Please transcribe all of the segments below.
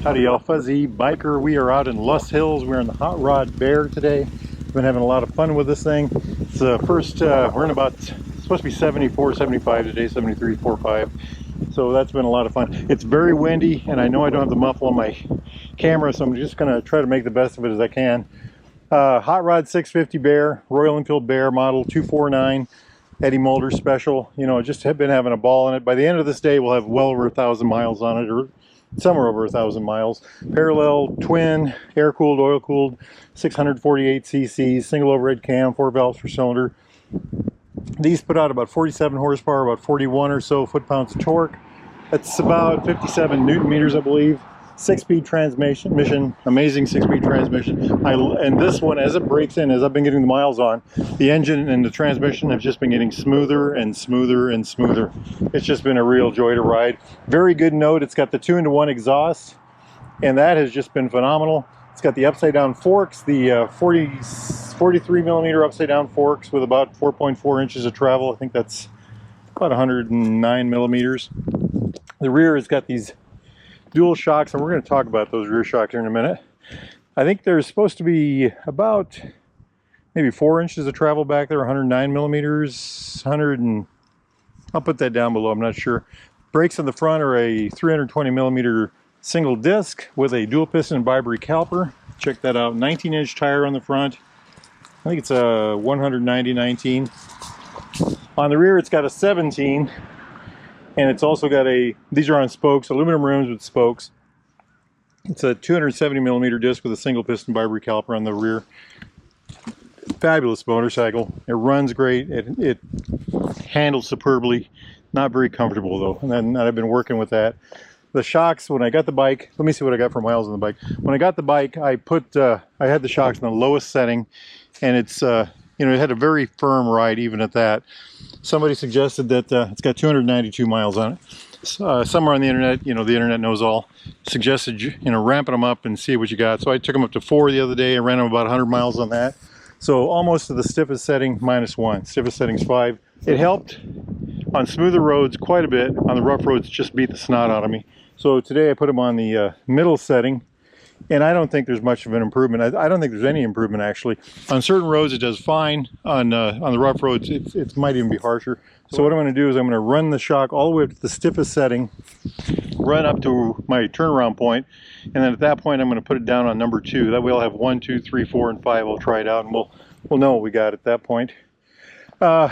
Howdy y'all, Fuzzy Biker. We are out in Lust Hills. We're in the Hot Rod Bear today. Been having a lot of fun with this thing. It's the first, we're in about, it's supposed to be 74, 75 today, 73, 45. So that's been a lot of fun. It's very windy and I know I don't have the muffle on my camera, so I'm just gonna try to make the best of it as I can. Hot Rod 650 Bear, Royal Enfield Bear model 249. Eddie Mulder special. You know, just have been having a ball in it. By the end of this day, we'll have well over 1,000 miles on it, or somewhere over 1,000 miles. Parallel, twin, air-cooled, oil-cooled, 648 cc's, single overhead cam, 4 valves per cylinder. These put out about 47 horsepower, about 41 or so foot-pounds of torque. That's about 57 newton meters, I believe. 6-speed transmission, amazing 6-speed transmission. And this one, as it breaks in, as I've been getting the miles on, the engine and the transmission have just been getting smoother and smoother and smoother. It's just been a real joy to ride. Very good note. It's got the 2-into-1 exhaust, and that has just been phenomenal. It's got the upside down forks, the 43 millimeter upside down forks with about 4.4 inches of travel. I think that's about 109 millimeters. The rear has got these dual shocks, and we're going to talk about those rear shocks here in a minute. I think there's supposed to be about maybe 4 inches of travel back there, 109 millimeters, 100 and I'll put that down below, I'm not sure. Brakes on the front are a 320 millimeter single disc with a dual piston Bibury caliper. Check that out. 19-inch tire on the front. I think it's a 190/19. On the rear, it's got a 17. And it's also got these are on spokes, aluminum rims with spokes. It's a 270 millimeter disc with a single piston Bibury caliper on the rear. Fabulous motorcycle. It runs great. It handles superbly. Not very comfortable though. And then I've been working with that. The shocks, when I got the bike, let me see what I got for miles on the bike. When I got the bike, I had the shocks in the lowest setting, and it's you know, it had a very firm ride even at that. Somebody suggested that it's got 292 miles on it. Somewhere on the internet, you know, the internet knows all, suggested, you know, ramping them up and see what you got. So I took them up to 4 the other day. I ran them about 100 miles on that. So almost to the stiffest setting, -1. Stiffest setting's 5. It helped on smoother roads quite a bit. On the rough roads, just beat the snot out of me. So today I put them on the middle setting. And I don't think there's much of an improvement. I don't think there's any improvement actually. On certain roads it does fine. On the rough roads it might even be harsher. So what I'm going to do is I'm going to run the shock all the way up to the stiffest setting, run up to my turnaround point, and then at that point I'm going to put it down on number 2. That way I'll have 1, 2, 3, 4, and 5. I'll try it out and we'll know what we got at that point. You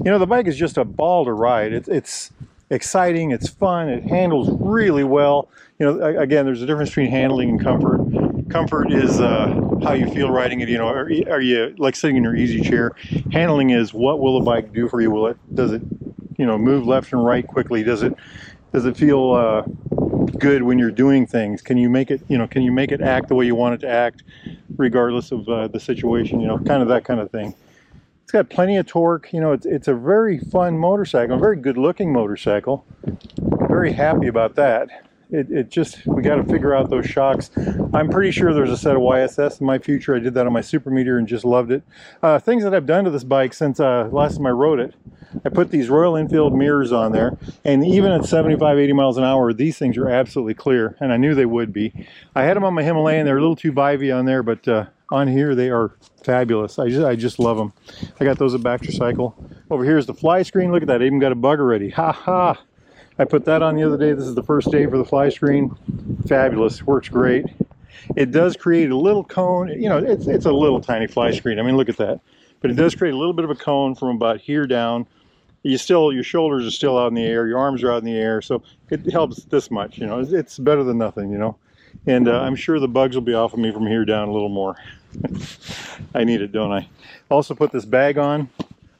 know, the bike is just a ball to ride. It's exciting, it's fun, it handles really well. You know, again, there's a difference between handling and comfort. Comfort is how you feel riding it. You know, are you like sitting in your easy chair? Handling is what will the bike do for you? Does it, you know, move left and right quickly? Does it feel good when you're doing things? Can you make it, you know, can you make it act the way you want it to act, regardless of the situation? You know, kind of that kind of thing. It's got plenty of torque. You know, it's a very fun motorcycle, a very good looking motorcycle. I'm very happy about that. It just, we got to figure out those shocks. I'm pretty sure there's a set of YSS in my future. I did that on my Super Meter and just loved it. Things that I've done to this bike since last time I rode it, I put these Royal Enfield mirrors on there, and even at 75, 80 miles an hour, these things are absolutely clear, and I knew they would be. I had them on my Himalayan. They're a little too vibey on there, but on here they are fabulous. I just love them. I got those at Baxter Cycle. Over here is the fly screen. Look at that, I even got a bug already. Ha ha! I put that on the other day. This is the first day for the fly screen. Fabulous, works great. It does create a little cone. You know, it's a little tiny fly screen. I mean, look at that. But it does create a little bit of a cone from about here down. Your shoulders are still out in the air, your arms are out in the air, so it helps this much. You know, it's better than nothing, you know. And I'm sure the bugs will be off of me from here down a little more. I need it, don't I? Also put this bag on.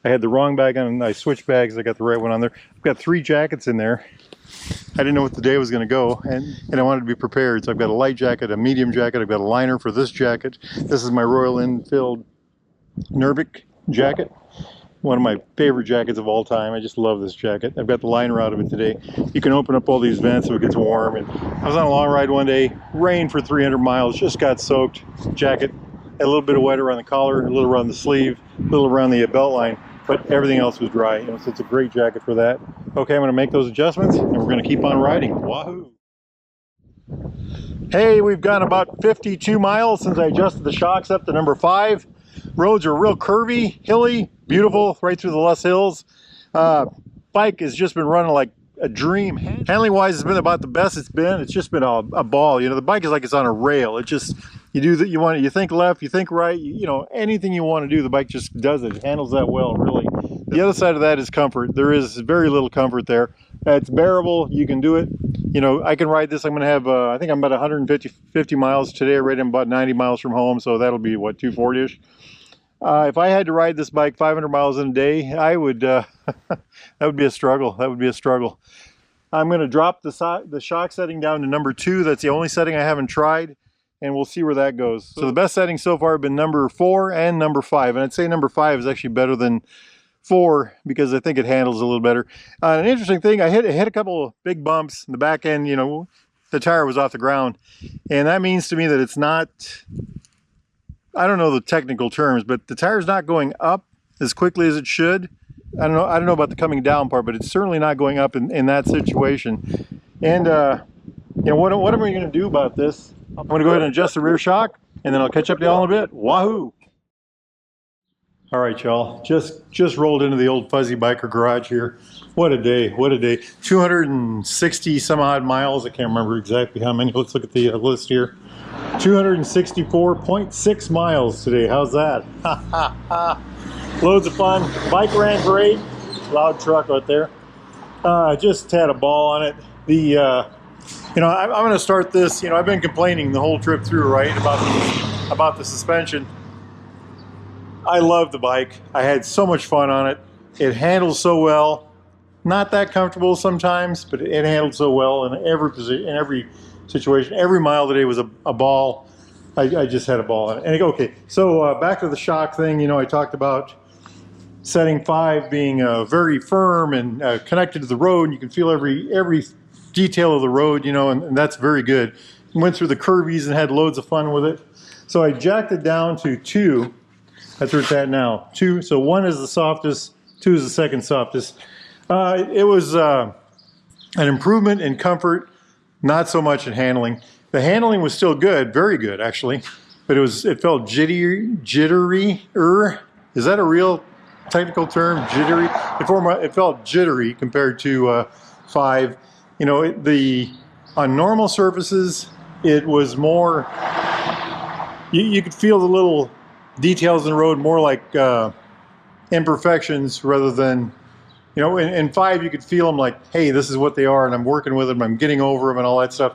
I had the wrong bag on, and I switched bags. I got the right one on there. I've got 3 jackets in there. I didn't know what the day was going to go, and I wanted to be prepared. So I've got a light jacket, a medium jacket. I've got a liner for this jacket. This is my Royal Enfield Nervik jacket. One of my favorite jackets of all time. I just love this jacket. I've got the liner out of it today. You can open up all these vents so it gets warm. And I was on a long ride one day, rained for 300 miles, just got soaked. Jacket, a little bit of wet around the collar, a little around the sleeve, a little around the belt line, but everything else was dry. You know, so it's a great jacket for that. Okay, I'm going to make those adjustments, and we're going to keep on riding. Wahoo! Hey, we've gone about 52 miles since I adjusted the shocks up to number 5. Roads are real curvy, hilly, beautiful, right through the Luss Hills. Bike has just been running like a dream. Handling wise, it's been about the best it's been. It's just been a ball. You know, the bike is like it's on a rail. It just, you do that, you think left, you think right, you know, anything you want to do, the bike just does it. It handles that well, really. The other side of that is comfort. There is very little comfort there. It's bearable. You can do it. You know, I can ride this. I'm going to have, I think I'm about 150 miles today. I ride I'm about 90 miles from home, so that'll be, what, 240-ish? If I had to ride this bike 500 miles in a day, I would, that would be a struggle. That would be a struggle. I'm going to drop the shock setting down to number 2. That's the only setting I haven't tried, and we'll see where that goes. So the best settings so far have been number 4 and number 5, and I'd say number 5 is actually better than 4 because I think it handles a little better. An interesting thing, I hit a couple of big bumps in the back end. You know, the tire was off the ground, and that means to me that it's not, I don't know the technical terms, but the tire's not going up as quickly as it should. I don't know about the coming down part, but it's certainly not going up in that situation. And you know, what am I going to do about this? I'm going to go ahead and adjust the rear shock, and then I'll catch up to y'all in a bit. Wahoo! All right, y'all, just rolled into the old Fuzzy Biker garage here. What a day, what a day. 260 some odd miles. I can't remember exactly how many. Let's look at the list here. 264.6 miles today. How's that? Loads of fun. Bike ran great. Loud truck out there. Just had a ball on it. You know, I'm going to start this. You know, I've been complaining the whole trip through, right, about the suspension. I love the bike. I had so much fun on it. It handles so well. Not that comfortable sometimes, but it handled so well in every position, in every situation. Every mile today was a ball. I just had a ball on it. And okay, so back to the shock thing. You know, I talked about setting 5 being very firm and connected to the road. You can feel every detail of the road, you know, and that's very good. Went through the curvies and had loads of fun with it. So I jacked it down to 2. That's where it's at now. 2. So 1 is the softest, 2 is the second softest. It was an improvement in comfort, not so much in handling. The handling was still good, very good actually, but it felt jittery. Is that a real technical term? Jittery. It felt jittery compared to 5. You know, on normal surfaces, it was more. You could feel the little details in the road more like imperfections rather than, you know, in 5 you could feel them like, hey, this is what they are, and I'm working with them, I'm getting over them, and all that stuff.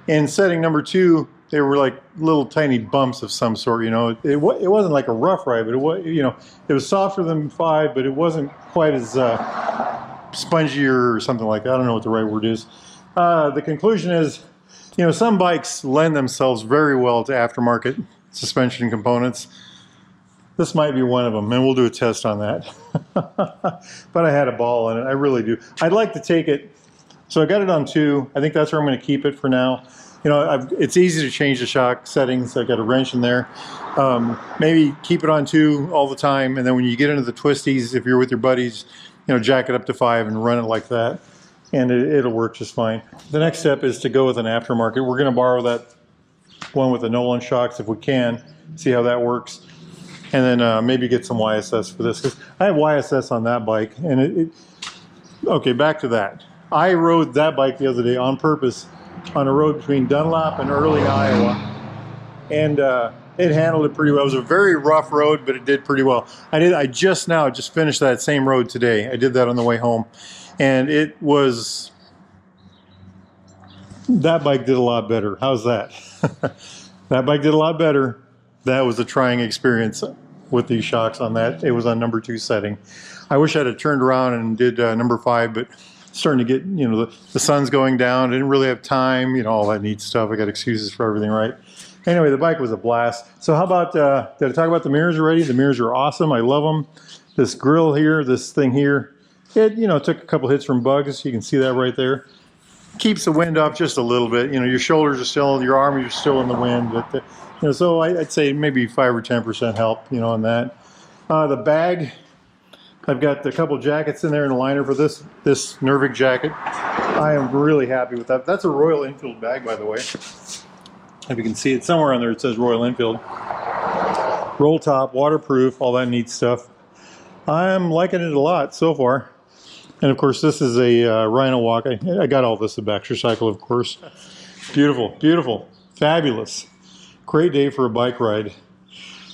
In setting number 2, they were like little tiny bumps of some sort. You know, it wasn't like a rough ride, but it was, you know, it was softer than 5, but it wasn't quite as spongier or something like that. I don't know what the right word is. The conclusion is, you know, some bikes lend themselves very well to aftermarket suspension components. This might be one of them, and we'll do a test on that. But I had a ball in it. I really do. I'd like to take it. So I got it on 2. I think that's where I'm going to keep it for now. You know, it's easy to change the shock settings. I've got a wrench in there. Maybe keep it on 2 all the time, and then when you get into the twisties, if you're with your buddies, you know, jack it up to 5 and run it like that, and it'll work just fine. The next step is to go with an aftermarket. We're going to borrow that one with the Nolan shocks if we can, see how that works. And then maybe get some YSS for this, because I have YSS on that bike. And okay, back to that. I rode that bike the other day on purpose on a road between Dunlop and Early, Iowa. And it handled it pretty well. It was a very rough road, but it did pretty well. I just finished that same road today. I did that on the way home. And it was, that bike did a lot better. How's that? That bike did a lot better. That was a trying experience with these shocks on that. It was on number 2 setting. I wish I'd have turned around and did number 5, but starting to get, you know, the sun's going down. I didn't really have time, you know, all that neat stuff. I got excuses for everything, right? Anyway, the bike was a blast. So how about, did I talk about the mirrors already? The mirrors are awesome. I love them. This grill here, this thing here, it, you know, took a couple hits from bugs. You can see that right there. Keeps the wind up just a little bit. You know, your shoulders are still, your arms are still in the wind, but you know, so I'd say maybe 5 or 10% help, you know, on that. The bag, I've got a couple jackets in there and a liner for this Nervig jacket. I am really happy with that. That's a Royal Enfield bag, by the way. If you can see it somewhere on there, it says Royal Enfield. Roll top, waterproof, all that neat stuff. I'm liking it a lot so far. And of course, this is a Rhino Walk. I got all this at Baxter Cycle, of course. Beautiful, beautiful, fabulous. Great day for a bike ride.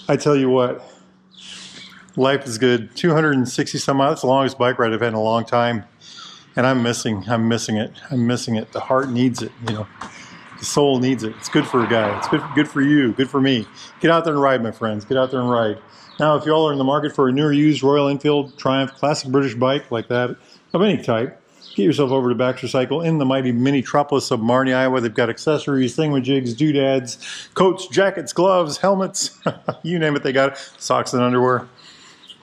I tell you what, life is good. 260 some miles. That's the longest bike ride I've had in a long time. And I'm missing it. I'm missing it. The heart needs it, you know. The soul needs it. It's good for a guy. It's good for you, good for me. Get out there and ride, my friends. Get out there and ride. Now, if y'all are in the market for a new or used Royal Enfield Triumph classic British bike like that, of any type, get yourself over to Baxter Cycle in the mighty mini-tropolis of Marnie, Iowa. They've got accessories, thingamajigs, doodads, coats, jackets, gloves, helmets, you name it, they got it. Socks and underwear.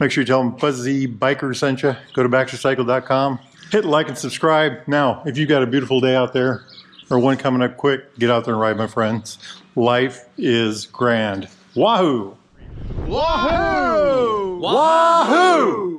Make sure you tell them Fuzzy Biker sent you. Go to baxtercycle.com. Hit like and subscribe. Now, if you've got a beautiful day out there, or one coming up quick, get out there and ride, my friends. Life is grand. Wahoo! Wahoo! Wahoo!